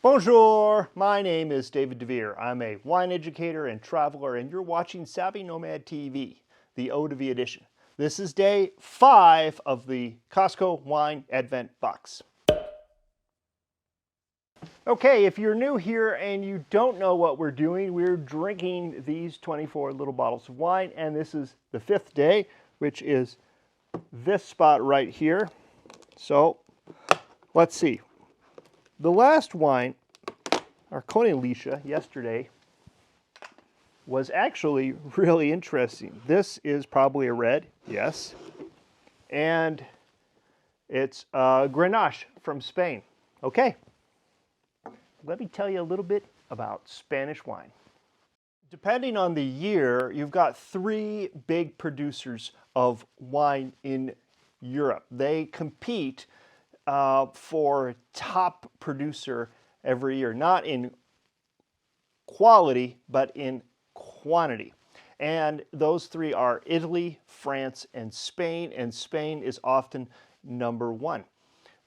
Bonjour, my name is David DeVere. I'm a wine educator and traveler, and you're watching Savvy Nomad TV, the Eau de Vie edition. This is day 5 of the Costco Wine Advent Box. Okay, if you're new here and you don't know what we're doing, we're drinking these 24 little bottles of wine, and this is the 5th day, which is this spot right here. So, let's see. The last wine, our Grenache yesterday, was actually really interesting. This is probably a red, yes, and it's Grenache from Spain. Okay, let me tell you a little bit about Spanish wine. Depending on the year, you've got 3 big producers of wine in Europe. They compete for top producer every year, not in quality, but in quantity. And those 3 are Italy, France, and Spain is often number 1.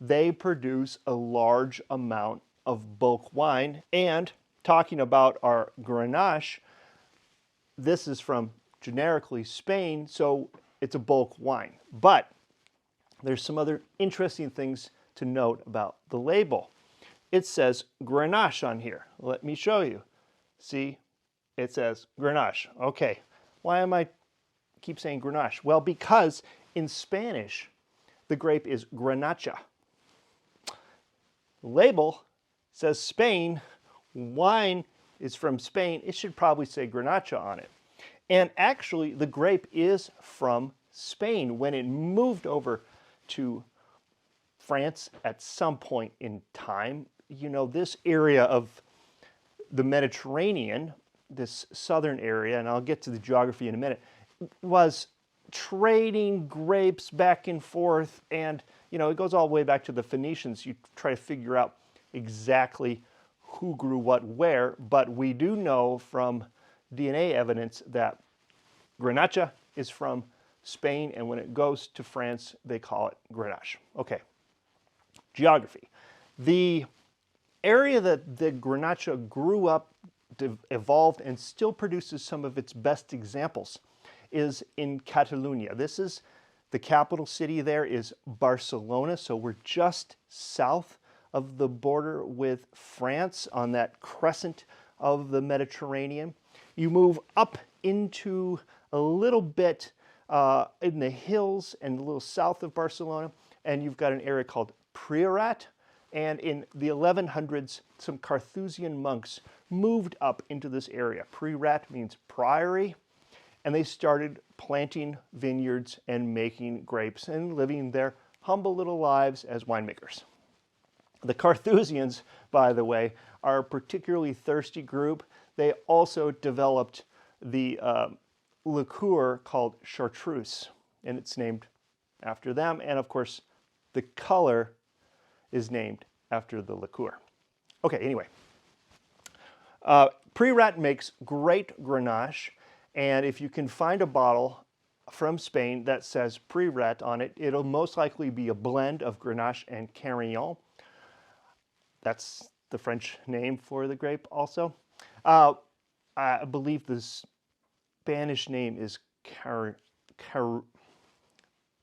They produce a large amount of bulk wine, and talking about our Grenache, this is from generically Spain, so it's a bulk wine. But there's some other interesting things to note about the label. It says Grenache on here. Let me show you. See, it says Grenache. Okay, why am I keep saying Grenache? Well, because in Spanish, the grape is Grenacha. The label says Spain, wine is from Spain. It should probably say Grenacha on it. And actually, the grape is from Spain. When it moved over to France at some point in time, you know, this area of the Mediterranean, this southern area, and I'll get to the geography in a minute, was trading grapes back and forth, and you know, it goes all the way back to the Phoenicians. You try to figure out exactly who grew what where, but we do know from DNA evidence that Grenacha is from Spain, and when it goes to France, they call it Grenache. Okay, geography. The area that the Grenacha grew up, evolved, and still produces some of its best examples is in Catalonia. This is the capital city. There is Barcelona, so we're just south of the border with France on that crescent of the Mediterranean. You move up into a little bit in the hills and a little south of Barcelona, and you've got an area called Priorat. And in the 1100s, some Carthusian monks moved up into this area. Priorat means priory, and they started planting vineyards and making grapes and living their humble little lives as winemakers. The Carthusians, by the way, are a particularly thirsty group. They also developed the liqueur called Chartreuse, and it's named after them. And of course, the color is named after the liqueur. Okay, anyway. Priorat makes great Grenache, and if you can find a bottle from Spain that says Priorat on it, it'll most likely be a blend of Grenache and Carignan. That's the French name for the grape also. I believe the Spanish name is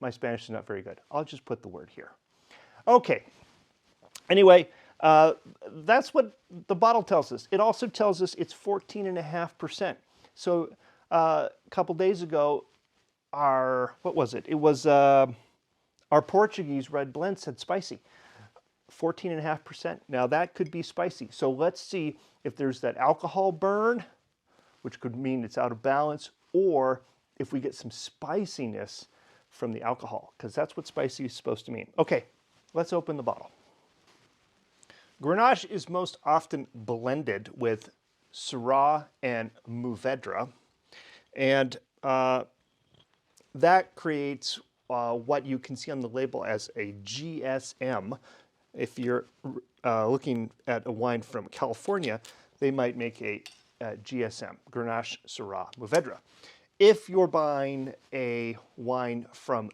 my Spanish is not very good. I'll just put the word here. Okay. Anyway, that's what the bottle tells us. It also tells us it's 14.5%. So a couple days ago, what was it? It was our Portuguese red blend said spicy. 14.5%. Now that could be spicy. So let's see if there's that alcohol burn, which could mean it's out of balance, or if we get some spiciness from the alcohol, because that's what spicy is supposed to mean. Okay, let's open the bottle. Grenache is most often blended with Syrah and Mourvedre, and that creates what you can see on the label as a GSM. If you're looking at a wine from California, they might make a GSM, Grenache, Syrah, Mourvedre. If you're buying a wine from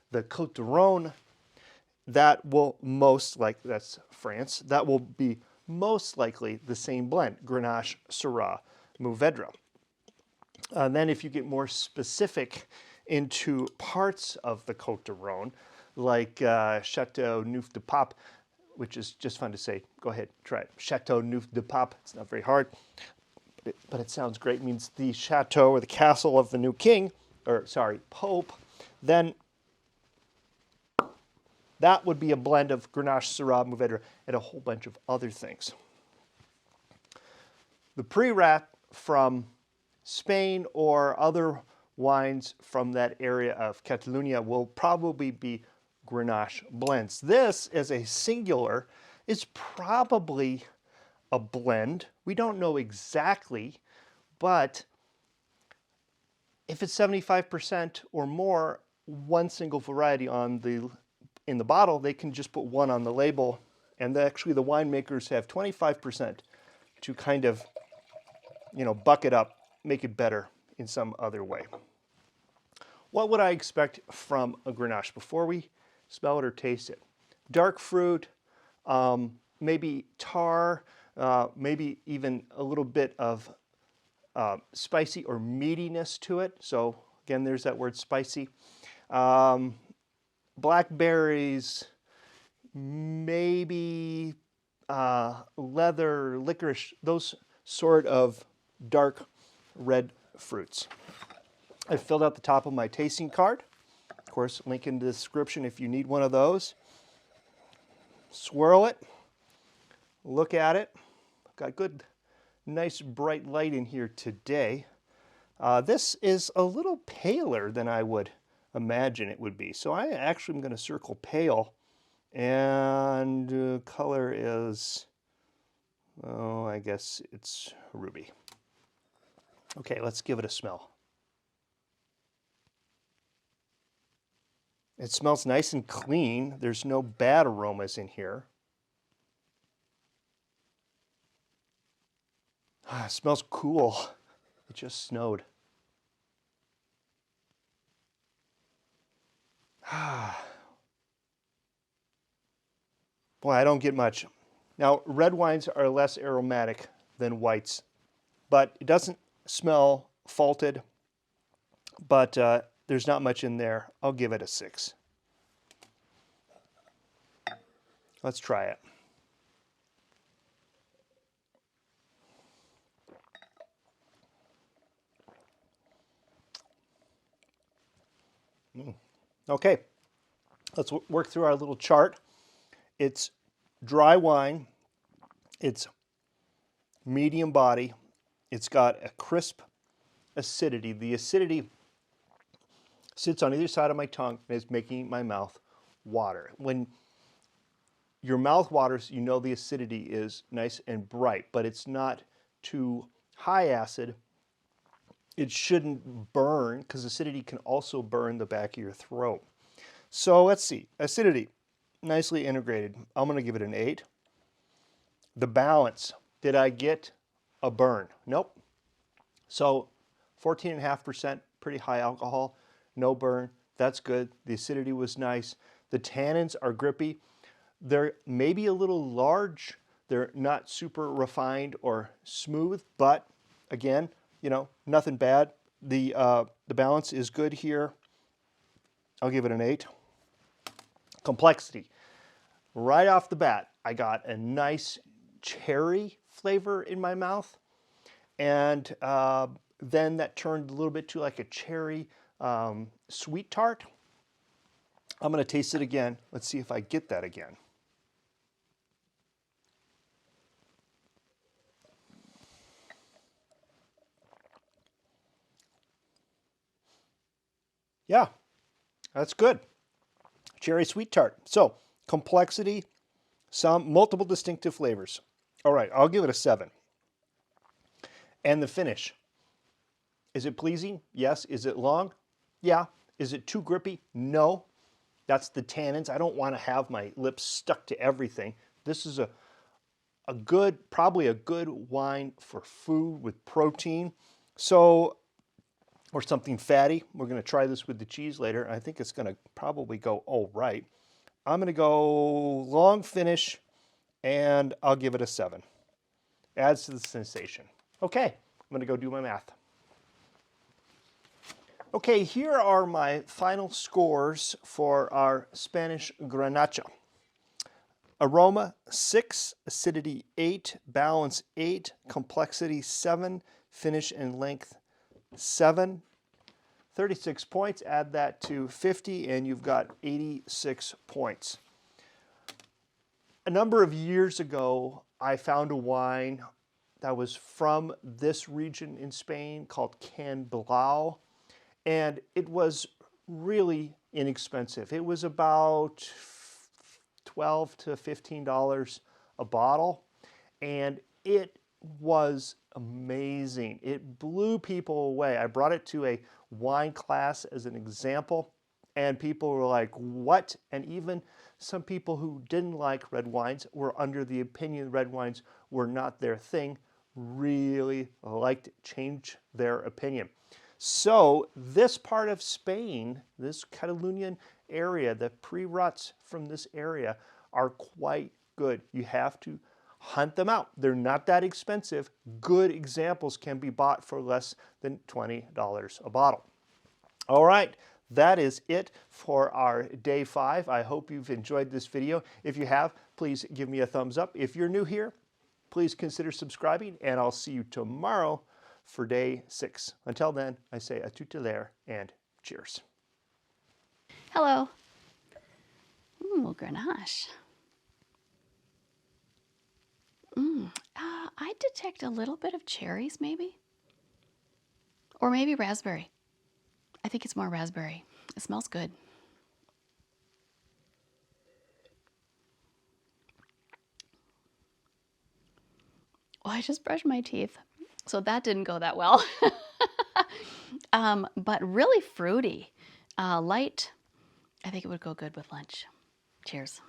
the Côte d'Aron, that will most likely, that's France, that will be most likely the same blend, Grenache, Syrah, Mourvedre. Then if you get more specific into parts of the Côte du Rhône, like Chateau Neuf de Pape, which is just fun to say. Go ahead, try it. Chateau Neuf de Pape. It's not very hard, but it sounds great. It means the chateau or the castle of the new king, or sorry, Pope. Then that would be a blend of Grenache, Syrah, Mourvedre, and a whole bunch of other things. The pre-rat from Spain or other wines from that area of Catalonia will probably be Grenache blends. This, as a singular, is probably a blend. We don't know exactly, but if it's 75% or more, one single variety in the bottle, they can just put one on the label, and actually the winemakers have 25% to kind of, buck it up, make it better in some other way. What would I expect from a Grenache before we smell it or taste it? Dark fruit, maybe tar, maybe even a little bit of spicy or meatiness to it. So again, there's that word spicy. Blackberries, maybe leather, licorice, those sort of dark red fruits. I filled out the top of my tasting card. Of course, link in the description if you need one of those. Swirl it, look at it. I've got good, nice bright light in here today. This is a little paler than I would imagine it would be. So I actually am going to circle pale, and color is, oh, I guess it's ruby. Okay, let's give it a smell. It smells nice and clean. There's no bad aromas in here. It smells cool. It just snowed. Boy, I don't get much. Now, red wines are less aromatic than whites, but it doesn't smell faulted, but there's not much in there. I'll give it a 6. Let's try it. Okay, let's work through our little chart. It's dry wine. It's medium body. It's got a crisp acidity. The acidity sits on either side of my tongue and is making my mouth water. When your mouth waters, you know the acidity is nice and bright, but it's not too high acid. It shouldn't burn, because acidity can also burn the back of your throat. So let's see. Acidity, nicely integrated. I'm going to give it an 8. The balance, did I get a burn? Nope. So 14.5%, pretty high alcohol, no burn. That's good. The acidity was nice. The tannins are grippy. They're maybe a little large. They're not super refined or smooth, but again, nothing bad. The balance is good here. I'll give it an 8. Complexity. Right off the bat, I got a nice cherry flavor in my mouth, and then that turned a little bit to like a cherry sweet tart. I'm going to taste it again. Let's see if I get that again. Yeah, that's good. Cherry sweet tart. So, complexity, multiple distinctive flavors. All right, I'll give it a 7. And the finish. Is it pleasing? Yes. Is it long? Yeah. Is it too grippy? No. That's the tannins. I don't want to have my lips stuck to everything. This is probably a good wine for food with protein. So, or something fatty. We're going to try this with the cheese later. I think it's going to probably go all right. I'm going to go long finish and I'll give it a 7. Adds to the sensation. Okay, I'm going to go do my math. Okay, here are my final scores for our Spanish Grenache. Aroma 6, acidity 8, balance 8, complexity 7, finish and length 7. 36 points, add that to 50 and you've got 86 points. A number of years ago, I found a wine that was from this region in Spain called Can Blau, and it was really inexpensive. It was about $12 to $15 a bottle, and it was amazing. It blew people away. I brought it to a wine class as an example, and people were like, what? And even some people who didn't like red wines were under the opinion red wines were not their thing, really liked it, changed their opinion. So this part of Spain, this Catalonian area, the pre-ruts from this area are quite good. You have to hunt them out. They're not that expensive. Good examples can be bought for less than $20 a bottle. All right, that is it for our day 5. I hope you've enjoyed this video. If you have, please give me a thumbs up. If you're new here, please consider subscribing, and I'll see you tomorrow for day 6. Until then, I say à tout à l'heure and cheers. Hello. Ooh, Grenache. I detect a little bit of cherries, maybe. Or maybe raspberry. I think it's more raspberry. It smells good. Oh, I just brushed my teeth, so that didn't go that well. But really fruity. Light, I think it would go good with lunch. Cheers.